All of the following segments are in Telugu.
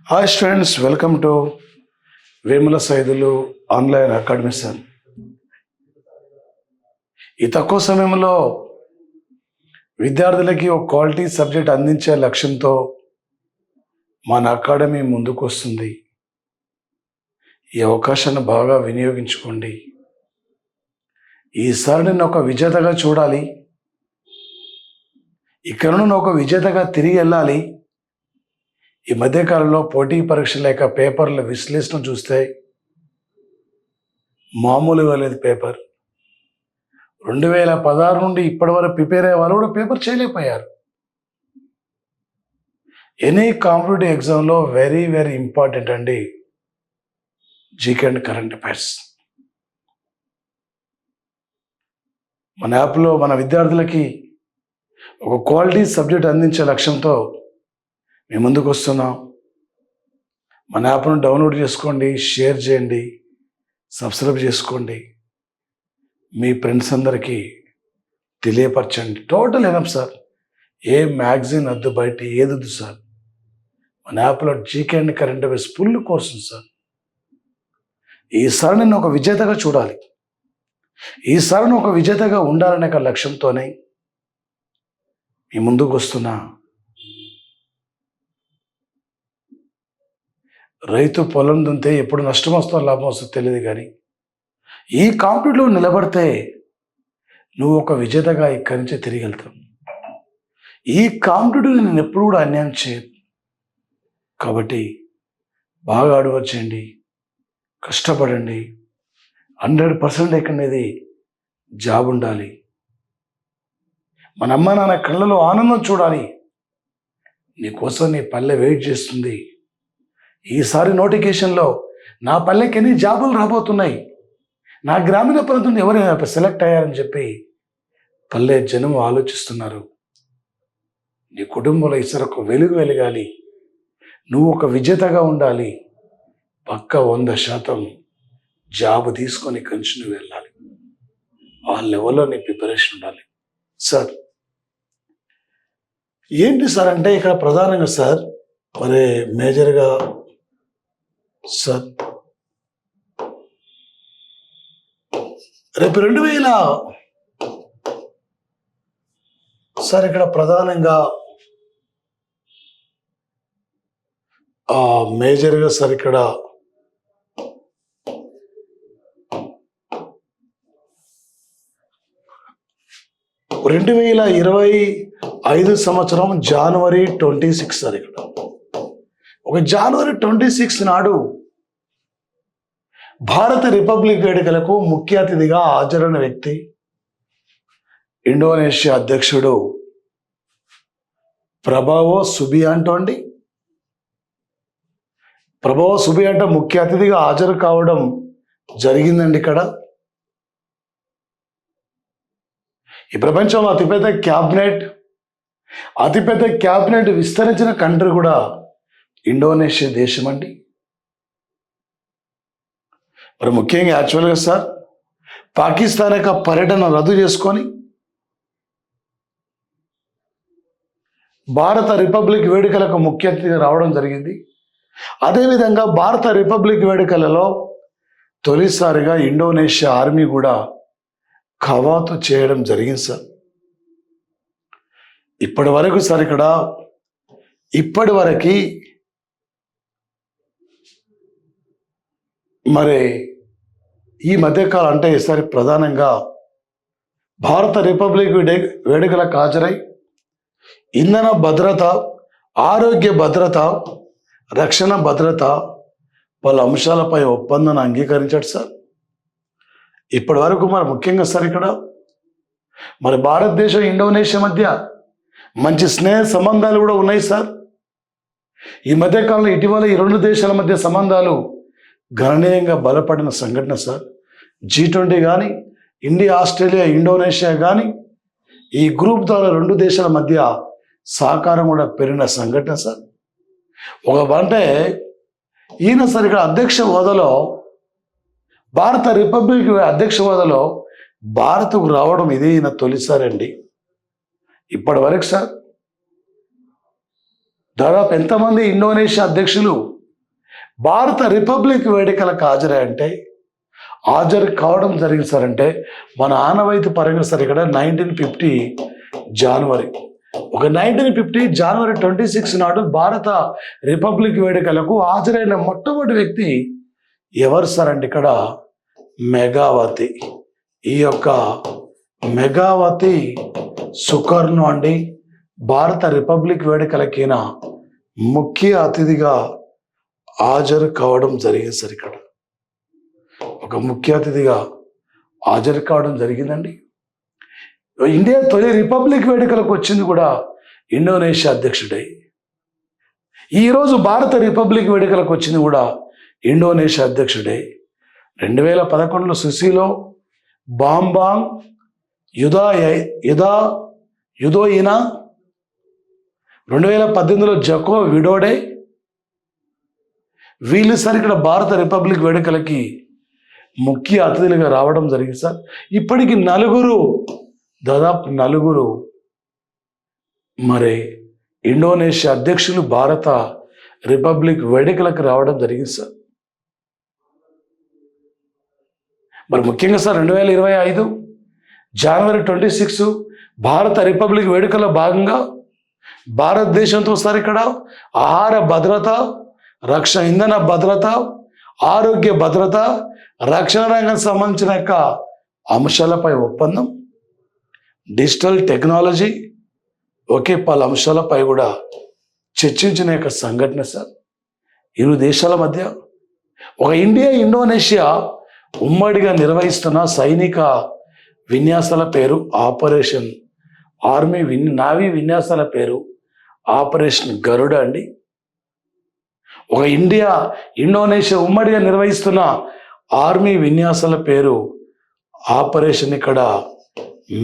Hi students, welcome to Vemula Saidulu online academy sir. ఈ తక్కువ సమయంలో విద్యార్థులకి ఒక క్వాలిటీ సబ్జెక్ట్ అందించే లక్ష్యంతో మన అకాడమీ ముందుకు వస్తుంది. ఈ అవకాశాన్ని బాగా వినియోగించుకోండి. ఈసారి నేను ఒక విజేతగా చూడాలి, ఇక్కడ నుండి ఒక విజేతగా తిరిగి వెళ్ళాలి. ఈ మధ్యకాలంలో పోటీ పరీక్ష లేక పేపర్ల విశ్లేషణ చూస్తే మామూలుగా లేదు. పేపర్ 2016 నుండి ఇప్పటి వరకు ప్రిపేర్ అయ్యే వాళ్ళు కూడా పేపర్ చేయలేకపోయారు. ఎనీ కాంపిటేటివ్ ఎగ్జామ్లో వెరీ వెరీ ఇంపార్టెంట్ అండి జీకే అండ్ కరెంట్ అఫైర్స్. మన యాప్లో మన విద్యార్థులకి ఒక క్వాలిటీ సబ్జెక్ట్ అందించే లక్ష్యంతో మేము ముందుకు వస్తున్నాం. మన యాప్ను డౌన్లోడ్ చేసుకోండి, షేర్ చేయండి, సబ్స్క్రైబ్ చేసుకోండి, మీ ఫ్రెండ్స్ అందరికీ తెలియపరచండి. Total enough sir. ఏ మ్యాగజైన్ వద్దు, బయట ఏది వద్దు సార్. మన యాప్లో GK and current affairs full course ఉంది సార్. ఈసారి నేను ఒక విజేతగా చూడాలి, ఈసారి నేను ఒక విజేతగా ఉండాలనే ఒక లక్ష్యంతోనే మీ ముందుకు వస్తున్నా. రైతు పొలం దుంతే ఎప్పుడు నష్టం వస్తుందో లాభం వస్తుందో తెలియదు, కానీ ఈ కాంపిటీలో నిలబడితే నువ్వు ఒక విజేతగా ఇక్కడి నుంచే తిరిగి వెళ్తావు. ఈ కాంపిటీటివ్ నేను ఎప్పుడు కూడా అన్యాయం చేయదు. కాబట్టి బాగా అడవచ్చేయండి, కష్టపడండి. 100% ఎక్కడనేది జాబ్ ఉండాలి. మన అమ్మ నాన్న కళ్ళలో ఆనందం చూడాలి. నీకోసం నీ పల్లె వెయిట్ చేస్తుంది. ఈసారి నోటిఫికేషన్లో నా పల్లెకి ఎన్ని జాబులు రాబోతున్నాయి, నా గ్రామీణ ప్రాంతం ఎవరైనా సెలెక్ట్ అయ్యారని చెప్పి పల్లె జనం ఆలోచిస్తున్నారు. నీ కుటుంబంలో ఈసారి ఒక వెలుగు వెలగాలి, నువ్వు ఒక విజేతగా ఉండాలి. పక్క 100% జాబ్ తీసుకొని కంటిన్యూ వెళ్ళాలి. ఆ లెవెల్లో నీ ప్రిపరేషన్ ఉండాలి. సార్ ఏంటి సార్ అంటే ఇక్కడ ప్రధానంగా సార్ మరి మేజర్గా సార్ రేపు 2000 సార్ ఇక్కడ ప్రధానంగా మేజర్గా సార్ ఇక్కడ 2025 సంవత్సరం జనవరి 26 సార్. ఇక్కడ ఒక జనవరి 26 నాడు భారత రిపబ్లిక్ వేడుకలకు ముఖ్య అతిథిగా హాజరైన వ్యక్తి ఇండోనేషియా అధ్యక్షుడు ప్రభావో సుబియాంటో అండి. ప్రభావో సుబియాంటో ముఖ్య అతిథిగా హాజరు కావడం జరిగిందండి. ఇక్కడ ఈ ప్రపంచంలో అతిపెద్ద క్యాబినెట్ విస్తరించిన కంట్రీ కూడా ఇండోనేషియా దేశం అండి. మరి ముఖ్యంగా యాక్చువల్గా సార్ పాకిస్తాన్ యొక్క పర్యటన రద్దు చేసుకొని భారత రిపబ్లిక్ వేడుకలకు ముఖ్య అతిథిగా రావడం జరిగింది. అదేవిధంగా భారత రిపబ్లిక్ వేడుకలలో తొలిసారిగా ఇండోనేషియా ఆర్మీ కూడా కవాతు చేయడం జరిగింది సార్. ఇప్పటి వరకు సార్ ఇక్కడ మరి ఈ మధ్యకాలం అంటే ఈసారి ప్రధానంగా భారత రిపబ్లిక్ వేడుకలకు హాజరై ఇంధన భద్రత, ఆరోగ్య భద్రత, రక్షణ భద్రత పలు అంశాలపై ఒప్పందాన్ని అంగీకరించాడు సార్. ఇప్పటి వరకు మరి ముఖ్యంగా సార్ ఇక్కడ మరి భారతదేశం ఇండోనేషియా మధ్య మంచి స్నేహ సంబంధాలు కూడా ఉన్నాయి సార్. ఈ మధ్యకాలంలో ఇటీవల ఈ రెండు దేశాల మధ్య సంబంధాలు గణనీయంగా బలపడిన సంఘటన సార్. G20 కానీ, ఇండియా, ఆస్ట్రేలియా, ఇండోనేషియా కానీ ఈ గ్రూప్ ద్వారా రెండు దేశాల మధ్య సహకారం కూడా పెరిగిన సంఘటన సార్. అంటే ఈయన సార్ ఇక్కడ అధ్యక్ష హోదాలో భారత రిపబ్లిక్ అధ్యక్ష హోదాలో భారత్కు రావడం ఇది ఈయన తొలిసారి అండి. ఇప్పటి వరకు సార్ దాదాపు ఎంతమంది ఇండోనేషియా అధ్యక్షులు భారత రిపబ్లిక్ వేడుకలకు హాజరంటే హాజరు కావడం జరిగింది సార్. అంటే మన ఆనవాయితీ పరంగా సార్ ఇక్కడ 1950 జనవరి 26 నాడు భారత రిపబ్లిక్ వేడుకలకు హాజరైన మొట్టమొదటి వ్యక్తి ఎవరు సార్ అంటే ఇక్కడ మెగావతి. ఈ యొక్క మెగావతి సుకర్ణో అండి భారత రిపబ్లిక్ వేడుకలకైన ముఖ్య అతిథిగా హాజరు కావడం జరిగింది సార్. ఇక్కడ ఒక ముఖ్య అతిథిగా హాజరు కావడం జరిగిందండి. ఇండియా తొలి రిపబ్లిక్ వేడుకలకు వచ్చింది కూడా ఇండోనేషియా అధ్యక్షుడై. ఈరోజు భారత రిపబ్లిక్ వేడుకలకు వచ్చింది కూడా ఇండోనేషియా అధ్యక్షుడై. 2011లో సుశీలో బాంబాంగ్ యుదోయినా, 2018లో జకో విడోడే, వీళ్ళు సార్ ఇక్కడ భారత రిపబ్లిక్ వేడుకలకి ముఖ్య అతిథులుగా రావడం జరిగింది సార్. ఇప్పటికి దాదాపు నలుగురు మరి ఇండోనేషియా అధ్యక్షులు భారత రిపబ్లిక్ వేడుకలకు రావడం జరిగింది సార్. మరి ముఖ్యంగా సార్ 2025 జనవరి 26 భారత రిపబ్లిక్ వేడుకలో భాగంగా భారతదేశంతో సార్ ఇక్కడ ఆహార భద్రత, ఇంధన భద్రత, ఆరోగ్య భద్రత, రక్షణ రంగానికి సంబంధించిన యొక్క అంశాలపై ఒప్పందం, డిజిటల్ టెక్నాలజీ, పలు అంశాలపై కూడా చర్చించిన యొక్క సంఘటన సార్. ఇరు దేశాల మధ్య ఒక ఇండియా ఇండోనేషియా ఉమ్మడిగా నిర్వహిస్తున్న సైనిక విన్యాసాల పేరు ఆపరేషన్ నావీ విన్యాసాల పేరు ఆపరేషన్ గరుడ అండి. ఒక ఇండియా ఇండోనేషియా ఉమ్మడిగా నిర్వహిస్తున్న ఆర్మీ విన్యాసాల పేరు ఆపరేషన్ ఇక్కడ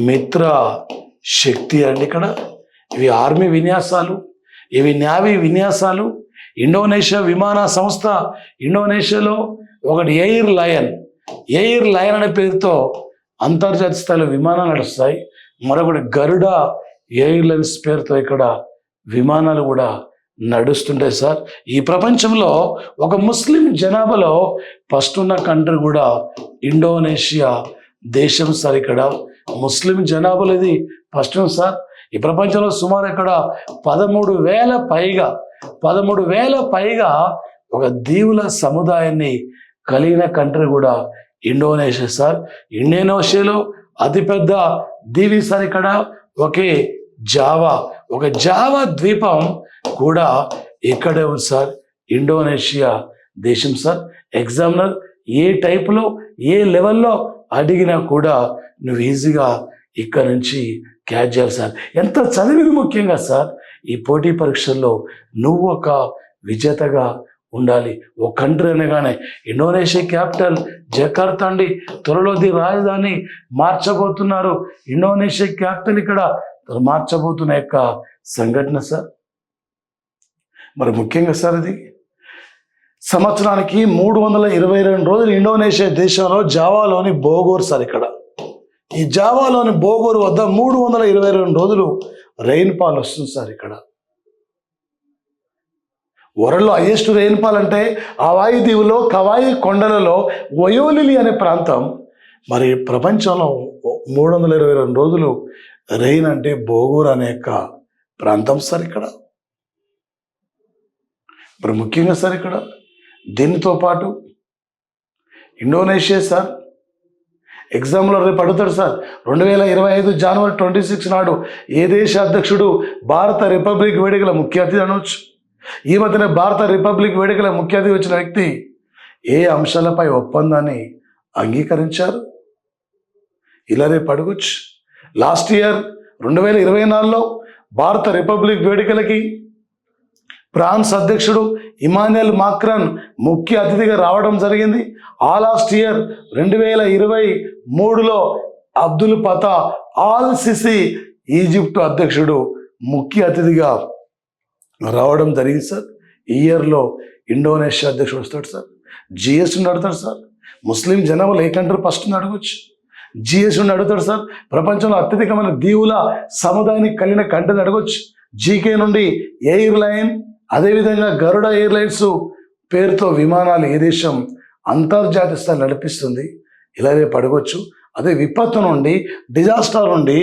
మిత్ర శక్తి అండి. ఇక్కడ ఇవి ఆర్మీ విన్యాసాలు, ఇవి నావీ విన్యాసాలు. ఇండోనేషియా విమాన సంస్థ ఇండోనేషియాలో ఒకటి ఎయిర్ లయన్ అనే పేరుతో అంతర్జాతీయ స్థాయిలో విమానాలు నడుస్తాయి. మరొకటి గరుడ ఎయిర్లైన్స్ పేరుతో ఇక్కడ విమానాలు కూడా నడుస్తుంటాయి సార్. ఈ ప్రపంచంలో ఒక ముస్లిం జనాభాలో ఫస్ట్ ఉన్న కంట్రీ కూడా ఇండోనేషియా దేశం సార్. ఇక్కడ ముస్లిం జనాభాలో ఇది ఫస్ట్ సార్. ఈ ప్రపంచంలో సుమారు ఇక్కడ 13,000 పైగా ఒక దీవుల సముదాయాన్ని కలిగిన కంట్రీ కూడా ఇండోనేషియా సార్. ఇండోనేషియాలో అతిపెద్ద దీవి సార్ ఇక్కడ జావా ద్వీపం కూడా ఇక్కడే ఉంది సార్. ఇండోనేషియా దేశం సార్. ఎగ్జామినర్ ఏ టైప్లో ఏ లెవెల్లో అడిగినా కూడా నువ్వు ఈజీగా ఇక్కడ నుంచి క్యాచ్ చేయాలి సార్. ఎంత చదివింది ముఖ్యంగా సార్. ఈ పోటీ పరీక్షల్లో నువ్వు ఒక విజేతగా ఉండాలి. ఒక కంట్రీ అనగానే ఇండోనేషియా క్యాపిటల్ జకార్తా అండి. త్వరలో రాజధాని మార్చబోతున్నారు. ఇండోనేషియా క్యాపిటల్ ఇక్కడ మార్చబోతున్న యొక్క సంఘటన సార్. మరి ముఖ్యంగా సార్ ఇది సంవత్సరానికి 322 రోజులు ఇండోనేషియా దేశంలో జావాలోని బోగోర్ సార్. ఇక్కడ ఈ జావాలోని బోగోర్ వద్ద 322 రోజులు రెయిన్ఫాల్ వస్తుంది సార్. ఇక్కడ వరల్డ్లో హైయెస్ట్ రెయిన్ఫాల్ అంటే హవాయి దీవులో కవాయి కొండలలో వయోలిలి అనే ప్రాంతం. మరి ప్రపంచంలో 322 రోజులు రెయిన్ అంటే బోగోర్ అనే యొక్క ప్రాంతం సార్. ఇక్కడ మరి ముఖ్యంగా సార్ ఇక్కడ దీనితో పాటు ఇండోనేషియా సార్ ఎగ్జామ్లో రేపు అడుగుతాడు సార్. 2025 జనవరి 26 నాడు ఏ దేశ అధ్యక్షుడు భారత రిపబ్లిక్ వేడుకల ముఖ్య అతిథి అనవచ్చు. ఈ మధ్యనే భారత రిపబ్లిక్ వేడుకల ముఖ్య అతిథి వచ్చిన వ్యక్తి ఏ అంశాలపై ఒప్పందాన్ని అంగీకరించారు ఇలా రేపు అడగొచ్చు. లాస్ట్ ఇయర్ 2024లో భారత రిపబ్లిక్ వేడుకలకి ఫ్రాన్స్ అధ్యక్షుడు ఇమాన్యుయల్ మాక్రాన్ ముఖ్య అతిథిగా రావడం జరిగింది. లాస్ట్ ఇయర్ 2023లో Abdul Fattah al Sisi Egypt అధ్యక్షుడు ముఖ్య అతిథిగా రావడం జరిగింది సార్. ఈ ఇయర్లో ఇండోనేషియా అధ్యక్షుడు వస్తాడు సార్. జిఎస్ నుండి అడుగుతాడు సార్. ముస్లిం జనాభాలో ఏ కంట్రీ ఫస్ట్ నుండి అడగవచ్చు. జిఎస్ నుండి అడుగుతాడు సార్. ప్రపంచంలో అత్యధికమైన దీవుల సముదాయానికి కలిగిన కంట్రీని అడగవచ్చు. జీకే నుండి ఎయిర్ లైన్ అదేవిధంగా గరుడ ఎయిర్లైన్స్ పేరుతో విమానాలు ఏ దేశం అంతర్జాతీయ స్థాయి నడిపిస్తుంది, ఇలా రేపు అడగొచ్చు. అదే విపత్తు నుండి, డిజాస్టర్ నుండి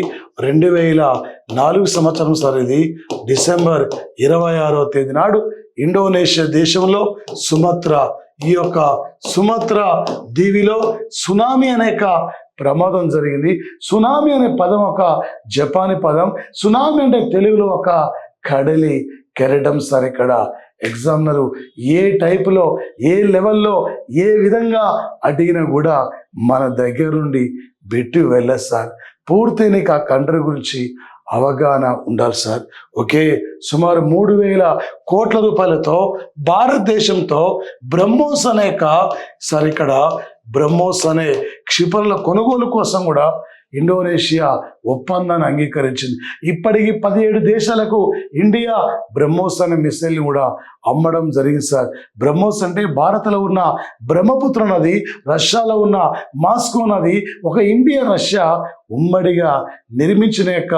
2004 సంవత్సరం సార్ ఇది డిసెంబర్ 26వ తేదీ నాడు ఇండోనేషియా దేశంలో సుమత్రా, ఈ యొక్క సుమత్రా దీవిలో సునామీ అనేక ప్రమాదం జరిగింది. సునామీ అనే పదం ఒక జపానీ పదం. సునామీ అంటే తెలుగులో ఒక కడలి కెరటం సార్. ఇక్కడ ఎగ్జామినరు ఏ టైపులో, ఏ లెవెల్లో, ఏ విధంగా అడిగినా కూడా మన దగ్గర నుండి పెట్టి వెళ్ళదు సార్. పూర్తి నీకు ఆ కంట్రీ గురించి అవగాహన ఉండాలి సార్. ఓకే, సుమారు 3,000 కోట్ల రూపాయలతో భారతదేశంతో బ్రహ్మోస్ అనేక సార్ ఇక్కడ బ్రహ్మోస్ అనే క్షిపణుల కొనుగోలు కోసం కూడా ఇండోనేషియా ఒప్పందాన్ని అంగీకరించింది. ఇప్పటికి 17 దేశాలకు ఇండియా బ్రహ్మోస్ అనే మిసైల్ని కూడా అమ్మడం జరిగింది సార్. బ్రహ్మోస్ అంటే భారత్లో ఉన్న బ్రహ్మపుత్ర నది, రష్యాలో ఉన్న మాస్కో నది, ఒక ఇండియా రష్యా ఉమ్మడిగా నిర్మించిన యొక్క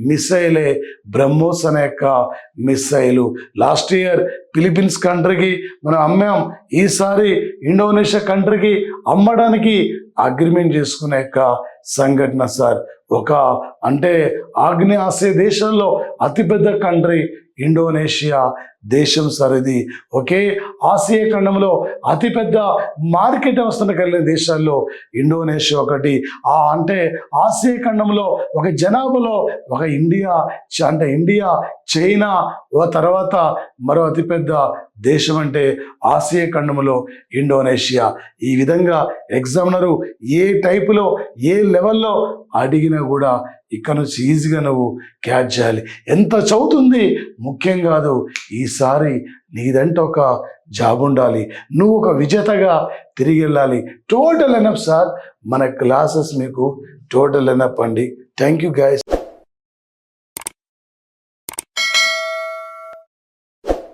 మిసైలే బ్రహ్మోస్ అనే యొక్క మిసైలు. లాస్ట్ ఇయర్ ఫిలిప్పీన్స్ కంట్రీకి మనం అమ్మాం, ఈసారి ఇండోనేషియా కంట్రీకి అమ్మడానికి అగ్రిమెంట్ చేసుకునే యొక్క సంఘటన సార్. ఒక అంటే ఆగ్నేయ ఆసియా దేశంలో అతిపెద్ద కంట్రీ ఇండోనేషియా దేశం సార్ ఇది. ఒకే ఆసియా ఖండంలో అతిపెద్ద మార్కెట్ వ్యవస్థను కలిగిన దేశాల్లో ఇండోనేషియా ఒకటి. అంటే ఆసియా ఖండంలో ఒక జనాభాలో ఒక ఇండియా, అంటే ఇండియా, చైనా, తర్వాత మరో అతిపెద్ద దేశం అంటే ఆసియా ఖండంలో ఇండోనేషియా. ఈ విధంగా ఎగ్జామినరు ఏ టైపులో, ఏ లెవెల్లో అడిగినా కూడా ఇక్కడ నుంచి ఈజీగా నువ్వు క్యాచ్ చేయాలి. ఎంత చదువుతుంది ముఖ్యం కాదు, ఈసారి నీదంటే ఒక జాబ్ ఉండాలి, నువ్వు ఒక విజేతగా తిరిగి వెళ్ళాలి. టోటల్ ఎనఫ్ సార్, మన క్లాసెస్ మీకు టోటల్ ఎనఫ్ అండి. Thank you guys.